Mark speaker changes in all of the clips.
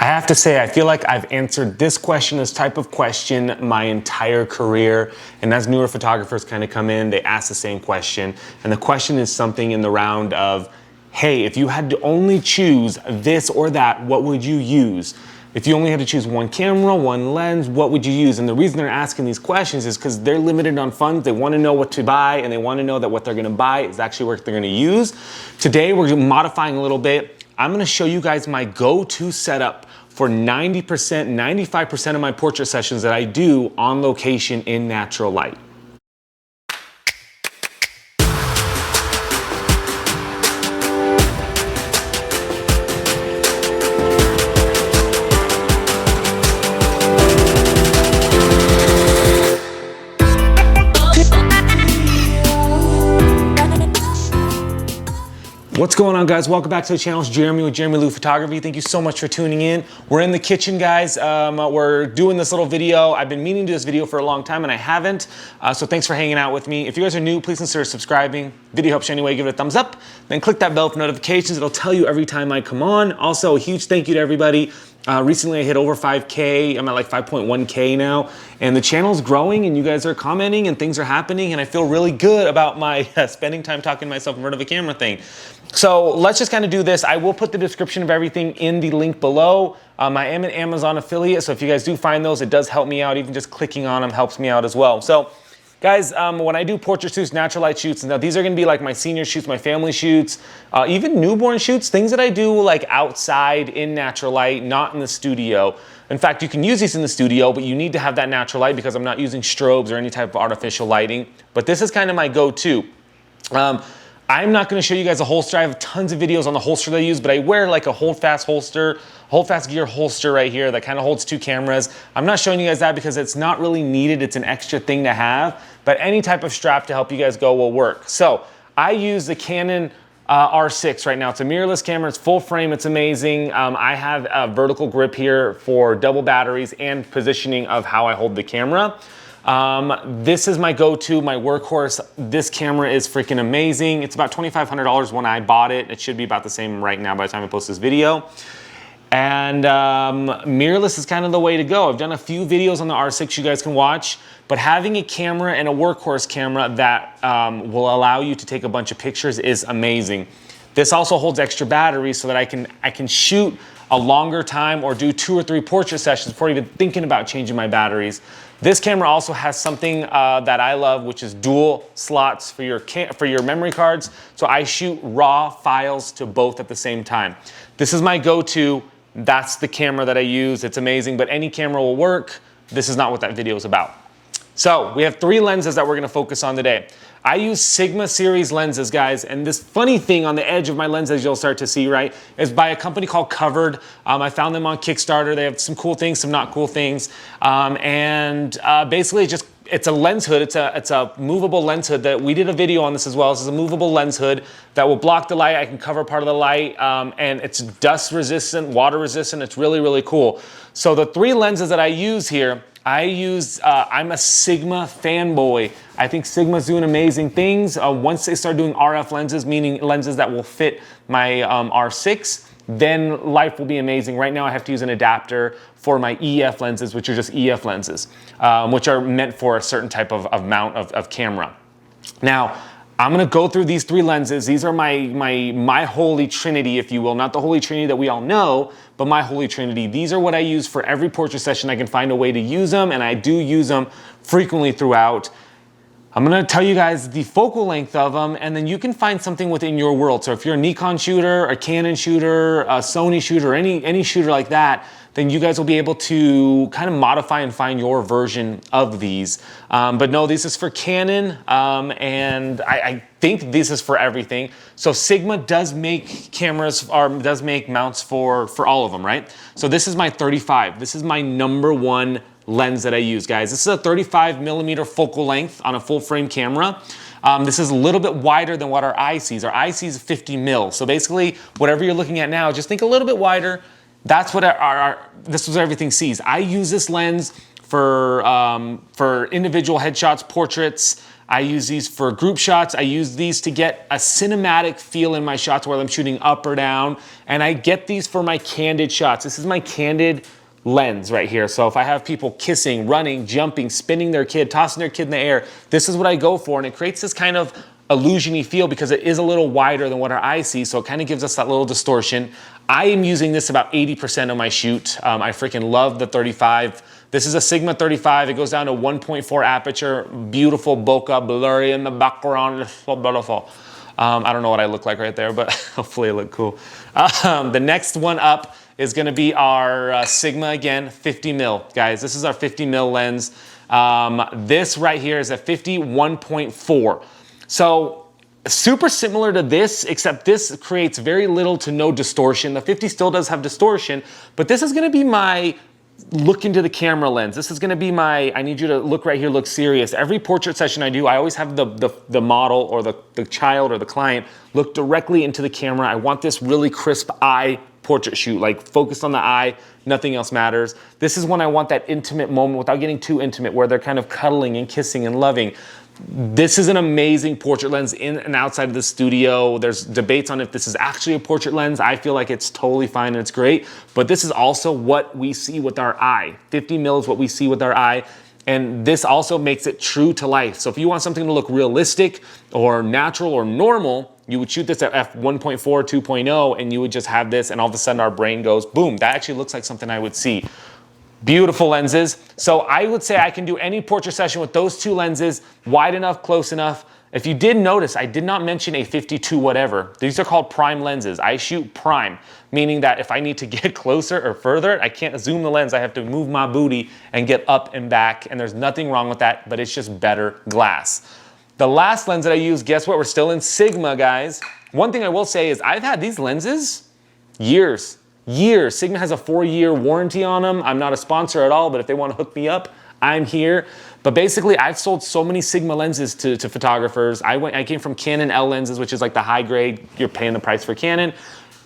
Speaker 1: I have to say, I feel like I've answered this question, this type of question, my entire career. And as newer photographers kind of come in, they ask the same question. And the question is something in the round of, hey, if you had to only choose this or that, what would you use? If you only had to choose one camera, one lens, what would you use? And the reason they're asking these questions is because they're limited on funds. They want to know what to buy, and they want to know that what they're going to buy is actually what they're going to use. Today, we're modifying a little bit. I'm going to show you guys my go-to setup for 90%, 95% of my portrait sessions that I do on location in natural light. What's going on, guys? Welcome back to the channel. It's Jeramie with Jeramie Lou Photography. Thank you so much for tuning in. We're in the kitchen, guys. We're doing this little video. I've been meaning to do this video for a long time and I haven't. So thanks for hanging out with me. If you guys are new, please consider subscribing. Video helps you anyway. Give it a thumbs up. Then click that bell for notifications. It'll tell you every time I come on. Also, a huge thank you to everybody. Recently I hit over 5K. I'm at like 5.1K now, and the channel's growing and you guys are commenting and things are happening, and I feel really good about my spending time talking to myself in front of a camera thing. So let's just kind of do this. I will put the description of everything in the link below. I am an Amazon affiliate, so if you guys do find those, it does help me out. Even just clicking on them helps me out as well. So guys, when I do portrait shoots, natural light shoots, now these are gonna be like my senior shoots, my family shoots, even newborn shoots, things that I do like outside in natural light, not in the studio. In fact, you can use these in the studio, but you need to have that natural light because I'm not using strobes or any type of artificial lighting. But this is kind of my go-to. I'm not gonna show you guys a holster. I have tons of videos on the holster that I use, but I wear like a hold fast holster, hold fast gear holster right here that kind of holds 2 cameras. I'm not showing you guys that because it's not really needed. It's an extra thing to have, but any type of strap to help you guys go will work. So I use the Canon R6 right now. It's a mirrorless camera. It's full frame. It's amazing. I have a vertical grip here for double batteries and positioning of how I hold the camera. This is my go-to, my workhorse. This camera is freaking amazing. It's about $2,500 when I bought it. It should be about the same right now by the time I post this video. And mirrorless is kind of the way to go. I've done a few videos on the R6 you guys can watch, but having a camera and a workhorse camera that will allow you to take a bunch of pictures is amazing. This also holds extra batteries so that I can shoot a longer time or do 2 or 3 portrait sessions before even thinking about changing my batteries. This camera also has something that I love, which is dual slots for your memory cards. So I shoot raw files to both at the same time. This is my go-to. That's the camera that I use. It's amazing, but any camera will work. This is not what that video is about. So we have 3 lenses that we're gonna focus on today. I use Sigma series lenses, guys, and this funny thing on the edge of my lenses you'll start to see, right, is by a company called Covered. I found them on Kickstarter. They have some cool things, some not cool things, basically it's a lens hood. It's a movable lens hood that we did a video on this as well. This is a movable lens hood that will block the light. I can cover part of the light, and it's dust resistant, water resistant. It's really, really cool. So the 3 lenses that I use here, I'm a Sigma fanboy. I think Sigma's doing amazing things. Once they start doing RF lenses, meaning lenses that will fit my R6, then life will be amazing. Right now I have to use an adapter for my EF lenses, which are just EF lenses, which are meant for a certain type of mount of camera. Now, I'm gonna go through these 3 lenses. These are my holy trinity, if you will. Not the holy trinity that we all know, but my holy trinity. These are what I use for every portrait session. I can find a way to use them, and I do use them frequently throughout. I'm gonna tell you guys the focal length of them, and then you can find something within your world. So if you're a Nikon shooter, a Canon shooter, a Sony shooter, any shooter like that, then you guys will be able to kind of modify and find your version of these. But no, this is for Canon, and I think this is for everything. So Sigma does make cameras, or does make mounts for all of them, right? So this is my 35. This is my #1 lens that I use, guys. This is a 35mm focal length on a full frame camera. This is a little bit wider than what our eye sees. Our eye sees 50mm. So basically, whatever you're looking at now, just think a little bit wider. That's what this is what everything sees. I use this lens for individual headshots, portraits. I use these for group shots. I use these to get a cinematic feel in my shots whether I'm shooting up or down. And I get these for my candid shots. This is my candid lens right here. So if I have people kissing, running, jumping, spinning their kid, tossing their kid in the air, this is what I go for. And it creates this kind of illusion-y feel because it is a little wider than what our eye sees. So it kind of gives us that little distortion. I am using this about 80% of my shoot. I freaking love the 35. This is a Sigma 35. It goes down to 1.4 aperture. Beautiful bokeh, blurry in the background. It's so beautiful. I don't know what I look like right there, but hopefully I look cool. The next one up is gonna be our Sigma again, 50 mil. Guys, this is our 50 mil lens. This right here is a 51.4. So super similar to this, except this creates very little to no distortion. The 50 still does have distortion, but this is gonna be my look into the camera lens. This is gonna be my, I need you to look right here, look serious. Every portrait session I do, I always have the model or the child or the client look directly into the camera. I want this really crisp eye portrait shoot, like focused on the eye, nothing else matters. This is when I want that intimate moment without getting too intimate, where they're kind of cuddling and kissing and loving. This is an amazing portrait lens in and outside of the studio. There's debates on if this is actually a portrait lens. I feel like it's totally fine and it's great, but this is also what we see with our eye. 50 mil is what we see with our eye. And this also makes it true to life. So if you want something to look realistic or natural or normal, you would shoot this at f1.4, 2.0, and you would just have this, and all of a sudden our brain goes, boom, that actually looks like something I would see. Beautiful lenses. So I would say I can do any portrait session with those two lenses, wide enough, close enough. If you did notice, I did not mention a 52 whatever. These are called prime lenses. I shoot prime, meaning that if I need to get closer or further, I can't zoom the lens. I have to move my booty and get up and back, and there's nothing wrong with that, but it's just better glass. The last lens that I use, guess what? We're still in Sigma, guys. One thing I will say is I've had these lenses years. Sigma has a 4-year warranty on them. I'm not a sponsor at all, but if they want to hook me up, I'm here. But basically, I've sold so many Sigma lenses to photographers. I came from Canon L lenses, which is like the high grade. You're paying the price for Canon.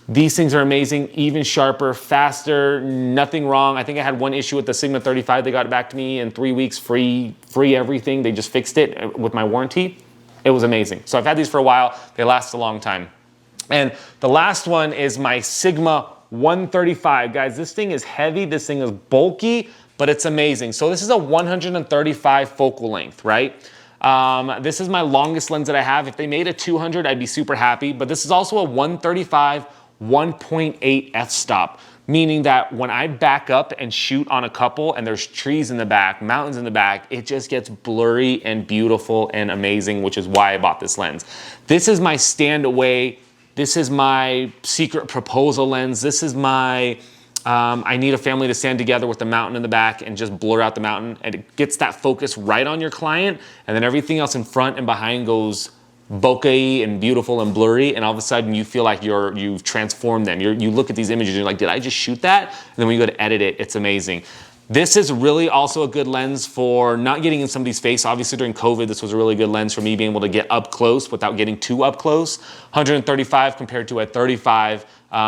Speaker 1: These things are amazing, even sharper, faster, nothing wrong. I think I had one issue with the Sigma 35. They got it back to me in 3 weeks, free everything. They just fixed it with my warranty. It was amazing. So I've had these for a while. They last a long time. And the last one is my Sigma 135. Guys, this thing is heavy. This thing is bulky, but it's amazing. So this is a 135 focal length, right? This is my longest lens that I have. If they made a 200, I'd be super happy. But this is also a 135 1.8 f-stop, meaning that when I back up and shoot on a couple and there's trees in the back, mountains in the back, it just gets blurry and beautiful and amazing, which is why I bought this lens. This is my stand away. This is my secret proposal lens. This is my, I need a family to stand together with the mountain in the back and just blur out the mountain, and it gets that focus right on your client, and then everything else in front and behind goes bokeh and beautiful and blurry, and all of a sudden you feel like you've transformed them. You look at these images and you're like, did I just shoot that? And then when you go to edit it, it's amazing. This is really also a good lens for not getting in somebody's face. Obviously during COVID, this was a really good lens for me being able to get up close without getting too up close. 135 compared to a 35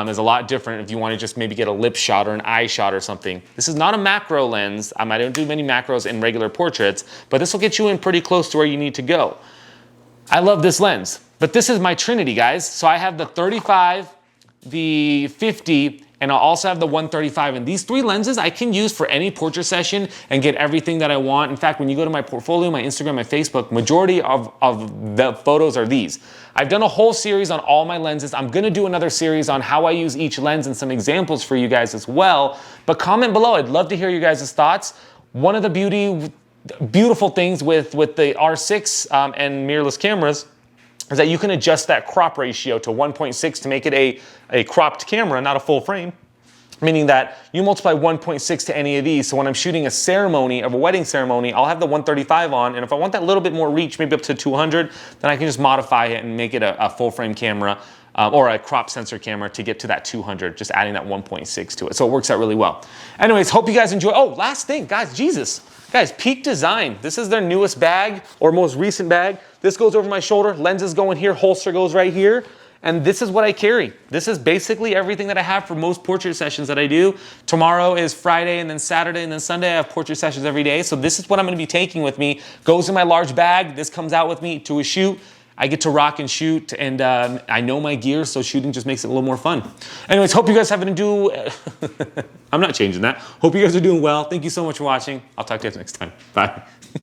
Speaker 1: is a lot different if you want to just maybe get a lip shot or an eye shot or something. This is not a macro lens. I don't do many macros in regular portraits, but this will get you in pretty close to where you need to go. I love this lens, but this is my trinity, guys. So I have the 35, the 50, and I'll also have the 135. And these three lenses I can use for any portrait session and get everything that I want. In fact, when you go to my portfolio, my Instagram, my Facebook, majority of the photos are these. I've done a whole series on all my lenses. I'm gonna do another series on how I use each lens and some examples for you guys as well. But comment below, I'd love to hear you guys' thoughts. One of the beautiful things with the R6 and mirrorless cameras is that you can adjust that crop ratio to 1.6 to make it a cropped camera, not a full frame. Meaning that you multiply 1.6 to any of these. So when I'm shooting a ceremony, of a wedding ceremony, I'll have the 135 on. And if I want that little bit more reach, maybe up to 200, then I can just modify it and make it a full frame camera or a crop sensor camera to get to that 200, just adding that 1.6 to it. So it works out really well. Anyways, hope you guys enjoy. Oh, last thing, guys, Jesus. Guys, Peak Design. This is their newest bag or most recent bag. This goes over my shoulder, lenses go in here, holster goes right here. and this is what I carry. This is basically everything that I have for most portrait sessions that I do. Tomorrow is Friday, and then Saturday, and then Sunday I have portrait sessions every day. So this is what I'm gonna be taking with me. Goes in my large bag. This comes out with me to a shoot. I get to rock and shoot, and I know my gear, so shooting just makes it a little more fun. Anyways, hope you guys having to do, I'm not changing that. Hope you guys are doing well. Thank you so much for watching. I'll talk to you guys next time. Bye.